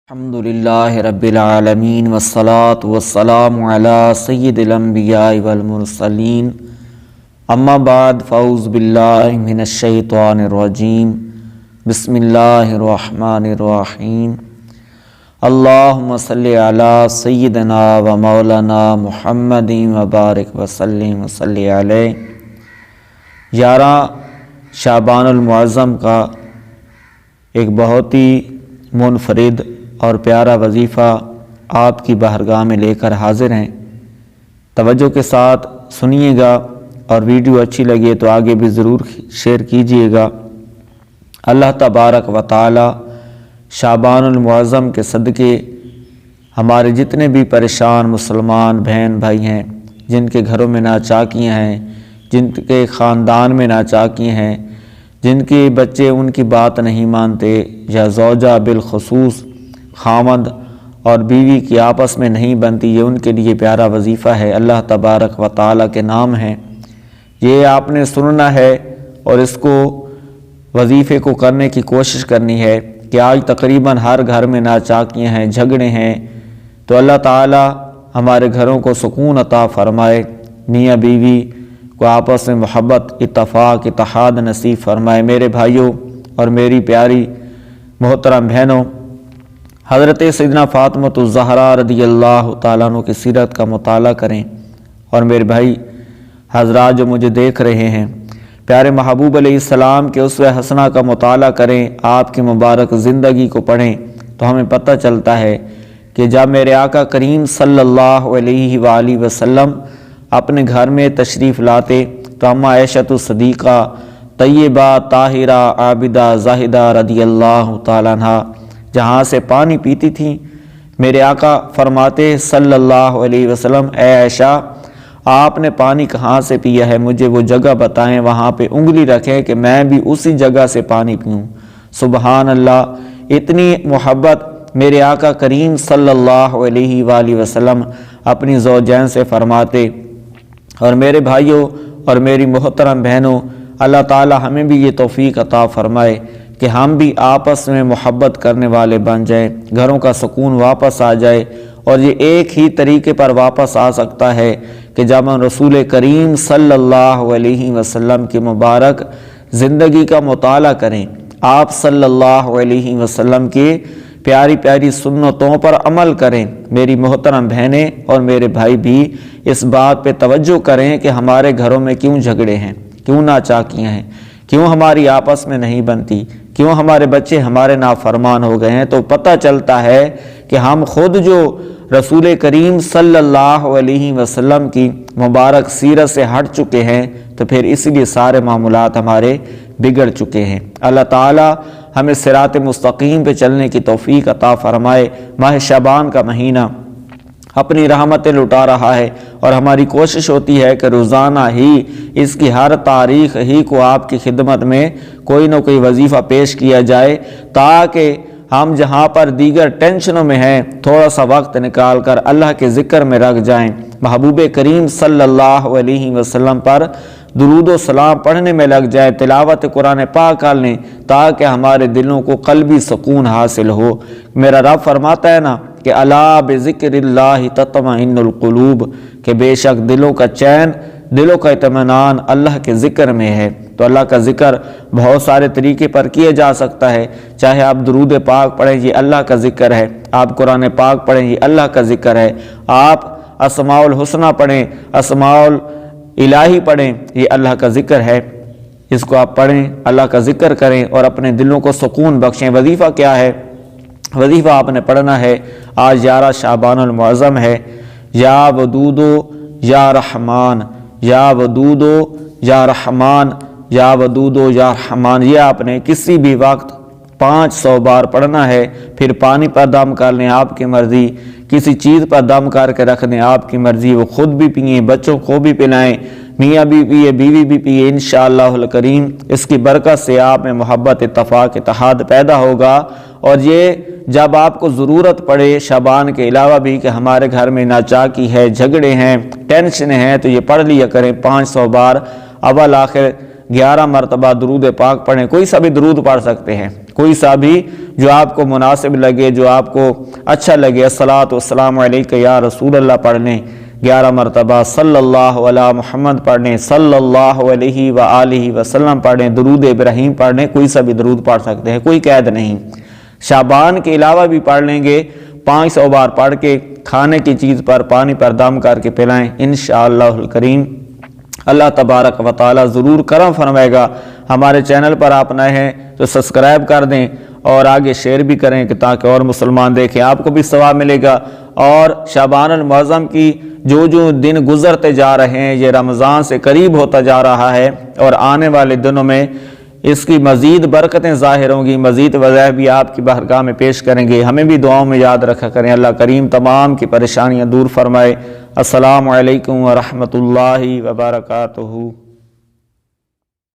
الحمدللہ رب العالمین والصلاة والسلام علی سید الانبیاء والمرسلین اما بعد فاعوذ باللہ من الشیطان الرجیم بسم اللہ الرحمن الرحیم اللہم صلی علی سیدنا و مولانا محمد وبارک وسلم وصلی علیہ۔ 11 شعبان المعظم کا ایک بہت ہی منفرد اور پیارا وظیفہ آپ کی بارگاہ میں لے کر حاضر ہیں۔ توجہ کے ساتھ سنیے گا اور ویڈیو اچھی لگے تو آگے بھی ضرور شیئر کیجیے گا۔ اللہ تبارک و تعالی شعبان المعظم کے صدقے ہمارے جتنے بھی پریشان مسلمان بہن بھائی ہیں، جن کے گھروں میں ناچاکیاں ہیں، جن کے خاندان میں ناچاکیاں ہیں، جن کے بچے ان کی بات نہیں مانتے، یا زوجہ بالخصوص خامد اور بیوی کی آپس میں نہیں بنتی، یہ ان کے لیے پیارا وظیفہ ہے۔ اللہ تبارک و تعالیٰ کے نام ہے، یہ آپ نے سننا ہے اور اس کو وظیفے کو کرنے کی کوشش کرنی ہے کہ آج تقریباً ہر گھر میں ناچاکیاں ہیں، جھگڑے ہیں، تو اللہ تعالیٰ ہمارے گھروں کو سکون عطا فرمائے، میاں بیوی کو آپس میں محبت، اتفاق، اتحاد نصیب فرمائے۔ میرے بھائیوں اور میری پیاری محترم بہنوں، حضرت سیدنا فاطمۃ الزہرا رضی اللہ تعالیٰ عنہ کی سیرت کا مطالعہ کریں، اور میرے بھائی حضرات جو مجھے دیکھ رہے ہیں، پیارے محبوب علیہ السلام کے اسوہ حسنہ کا مطالعہ کریں، آپ کی مبارک زندگی کو پڑھیں تو ہمیں پتہ چلتا ہے کہ جب میرے آقا کریم صلی اللہ علیہ وآلہ وسلم اپنے گھر میں تشریف لاتے تو اماں عائشہ الصدیقہ طیبہ طاہرہ عابدہ زاہدہ رضی اللہ تعالیٰ عنہ جہاں سے پانی پیتی تھیں، میرے آقا فرماتے صلی اللہ علیہ وسلم، اے عائشہ آپ نے پانی کہاں سے پیا ہے، مجھے وہ جگہ بتائیں، وہاں پہ انگلی رکھیں کہ میں بھی اسی جگہ سے پانی پیوں۔ سبحان اللہ، اتنی محبت میرے آقا کریم صلی اللہ علیہ وآلہ وسلم اپنی زوجین سے فرماتے۔ اور میرے بھائیوں اور میری محترم بہنوں، اللہ تعالی ہمیں بھی یہ توفیق عطا فرمائے کہ ہم بھی آپس میں محبت کرنے والے بن جائیں، گھروں کا سکون واپس آ جائے، اور یہ ایک ہی طریقے پر واپس آ سکتا ہے کہ جب ہم رسول کریم صلی اللہ علیہ وسلم کی مبارک زندگی کا مطالعہ کریں، آپ صلی اللہ علیہ وسلم کی پیاری پیاری سنتوں پر عمل کریں۔ میری محترم بہنیں اور میرے بھائی بھی اس بات پہ توجہ کریں کہ ہمارے گھروں میں کیوں جھگڑے ہیں، کیوں ناچاکیاں ہیں، کیوں ہماری آپس میں نہیں بنتی، کیوں ہمارے بچے ہمارے نافرمان ہو گئے ہیں۔ تو پتہ چلتا ہے کہ ہم خود جو رسول کریم صلی اللہ علیہ وسلم کی مبارک سیرت سے ہٹ چکے ہیں، تو پھر اس لیے سارے معاملات ہمارے بگڑ چکے ہیں۔ اللہ تعالی ہمیں صراط مستقیم پہ چلنے کی توفیق عطا فرمائے۔ ماہ شعبان کا مہینہ اپنی رحمتیں لٹا رہا ہے، اور ہماری کوشش ہوتی ہے کہ روزانہ ہی اس کی ہر تاریخ ہی کو آپ کی خدمت میں کوئی نہ کوئی وظیفہ پیش کیا جائے، تاکہ ہم جہاں پر دیگر ٹینشنوں میں ہیں تھوڑا سا وقت نکال کر اللہ کے ذکر میں رکھ جائیں، محبوب کریم صلی اللہ علیہ وسلم پر درود و سلام پڑھنے میں لگ جائے، تلاوت قرآن پاک کر لیں، تاکہ ہمارے دلوں کو قلبی سکون حاصل ہو۔ میرا رب فرماتا ہے نا کہ الا بذکر اللہ تطمئن القلوب، کہ بے شک دلوں کا چین، دلوں کا اطمینان اللہ کے ذکر میں ہے۔ تو اللہ کا ذکر بہت سارے طریقے پر کیا جا سکتا ہے، چاہے آپ درود پاک پڑھیں، یہ اللہ کا ذکر ہے، آپ قرآن پاک پڑھیں، یہ اللہ کا ذکر ہے، آپ اسماء الحسنہ پڑھیں، اسماء الہی پڑھیں، یہ اللہ کا ذکر ہے، اس کو آپ پڑھیں، اللہ کا ذکر کریں اور اپنے دلوں کو سکون بخشیں۔ وظیفہ کیا ہے؟ وظیفہ آپ نے پڑھنا ہے، آج 11 شعبان المعظم ہے، یا ودودو یا رحمان، یا ودودو یا رحمان، یا ودودو یا رحمان، یہ آپ نے کسی بھی وقت 500 بار پڑھنا ہے۔ پھر پانی پر دم کر لیں، آپ کی مرضی، کسی چیز پر دم کر کے رکھ دیں، آپ کی مرضی، وہ خود بھی پئیں، بچوں کو بھی پلائیں، میاں بھی پیے، بیوی بھی پیے، انشاءاللہ الکریم اس کی برکت سے آپ میں محبت، اتفاق، اتحاد پیدا ہوگا۔ اور یہ جب آپ کو ضرورت پڑے شعبان کے علاوہ بھی کہ ہمارے گھر میں ناچاکی ہے، جھگڑے ہیں، ٹینشن ہیں، تو یہ پڑھ لیا کریں 500 بار، اول آخر 11 مرتبہ درود پاک پڑھیں، کوئی سا بھی درود پڑھ سکتے ہیں، کوئی سا بھی جو آپ کو مناسب لگے، جو آپ کو اچھا لگے۔ الصلاۃ والسلام علیک یا رسول اللہ پڑھ لیں 11 مرتبہ، صلی اللہ علی محمد پڑھ لیں، صلی اللہ علیہ وآلہ وسلم پڑھ لیں، درود ابراہیم پڑھ لیں، کوئی سا بھی درود پڑھ سکتے ہیں، کوئی قید نہیں۔ شعبان کے علاوہ بھی پڑھ لیں گے، 500 بار پڑھ کے کھانے کی چیز پر پانی پر دم کر کے پلائیں، انشاءاللہ الکریم اللہ تبارک و تعالی ضرور کرم فرمائے گا۔ ہمارے چینل پر آپ نئے ہیں تو سبسکرائب کر دیں اور آگے شیئر بھی کریں کہ تاکہ اور مسلمان دیکھیں، آپ کو بھی ثواب ملے گا۔ اور شعبان المعظم کی جو دن گزرتے جا رہے ہیں، یہ رمضان سے قریب ہوتا جا رہا ہے اور آنے والے دنوں میں اس کی مزید برکتیں ظاہر ہوں گی، مزید وظائف بھی آپ کی بارگاہ میں پیش کریں گے۔ ہمیں بھی دعاؤں میں یاد رکھا کریں۔ اللہ کریم تمام کی پریشانیاں دور فرمائے۔ السلام علیکم ورحمۃ اللہ وبرکاتہ۔